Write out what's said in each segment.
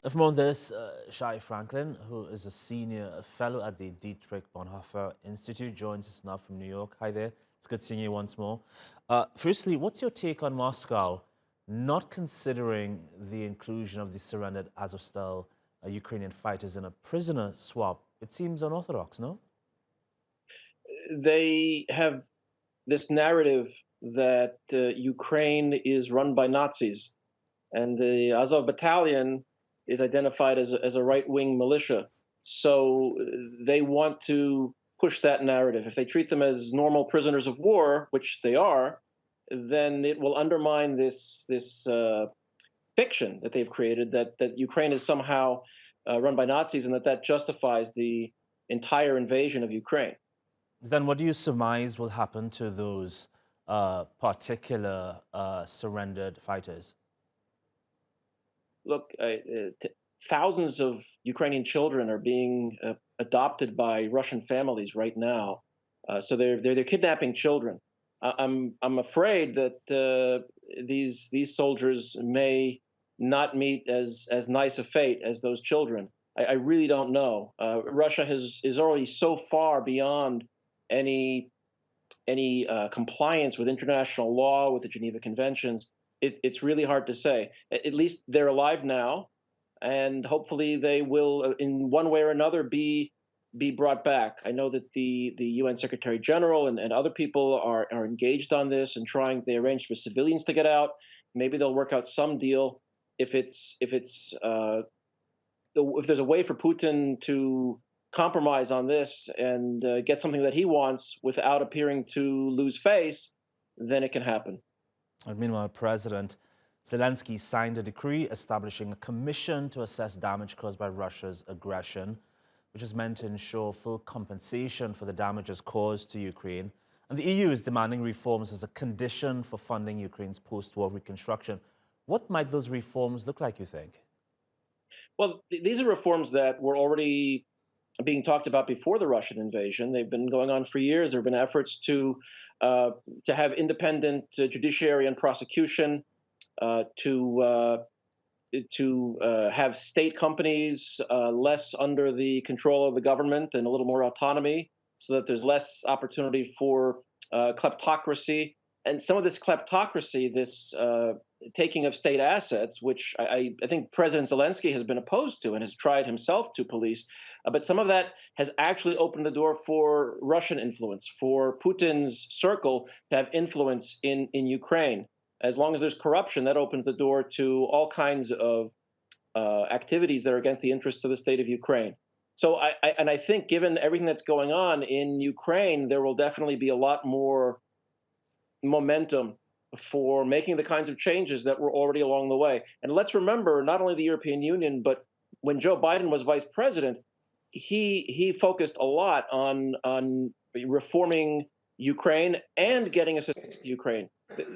For more on this, Shai Franklin, who is a senior fellow at the Dietrich Bonhoeffer Institute, joins us now from New York. Hi there. It's good seeing you once more. Firstly, what's your take on Moscow not considering the inclusion of the surrendered Azovstal Ukrainian fighters in a prisoner swap? It seems unorthodox, no? They have this narrative that Ukraine is run by Nazis, and the Azov battalion is identified as a right-wing militia. So they want to push that narrative. If they treat them as normal prisoners of war, which they are, then it will undermine this fiction that they've created that Ukraine is somehow run by Nazis and that justifies the entire invasion of Ukraine. Then what do you surmise will happen to those particular surrendered fighters? Look, thousands of Ukrainian children are being adopted by Russian families right now. So they're kidnapping children. I'm afraid that these soldiers may not meet as nice a fate as those children. I really don't know. Russia is already so far beyond any compliance with international law, with the Geneva Conventions. It's really hard to say. At least they're alive now, and hopefully they will, in one way or another, be brought back. I know that the UN Secretary General and other people are engaged on this and trying. They arranged for civilians to get out. Maybe they'll work out some deal. If there's a way for Putin to compromise on this and get something that he wants without appearing to lose face, then it can happen. And meanwhile, President Zelensky signed a decree establishing a commission to assess damage caused by Russia's aggression, which is meant to ensure full compensation for the damages caused to Ukraine. And the EU is demanding reforms as a condition for funding Ukraine's post-war reconstruction. What might those reforms look like, you think? Well, these are reforms that were already being talked about before the Russian invasion. They've been going on for years. There have been efforts to have independent judiciary and prosecution, to have state companies less under the control of the government and a little more autonomy, so that there's less opportunity for kleptocracy. And some of this kleptocracy, this taking of state assets, which I think President Zelensky has been opposed to and has tried himself to police, but some of that has actually opened the door for Russian influence, for Putin's circle to have influence in Ukraine. As long as there's corruption, that opens the door to all kinds of activities that are against the interests of the state of Ukraine. So I think given everything that's going on in Ukraine, there will definitely be a lot more momentum for making the kinds of changes that were already along the way. And let's remember, not only the European Union, but when Joe Biden was vice president, he focused a lot on reforming Ukraine and getting assistance to Ukraine.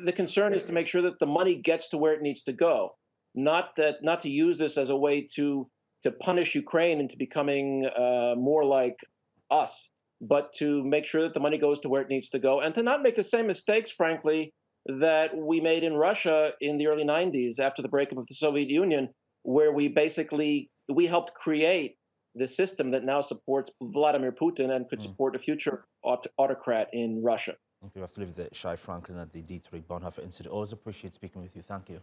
The concern is to make sure that the money gets to where it needs to go, not to use this as a way to punish Ukraine into becoming more like us, but to make sure that the money goes to where it needs to go, and to not make the same mistakes, frankly, that we made in Russia in the early 90s after the breakup of the Soviet Union, where we helped create the system that now supports Vladimir Putin and could support a future autocrat in Russia. Okay, we have to leave the Shai Franklin at the Dietrich Bonhoeffer Institute. Always appreciate speaking with you. Thank you.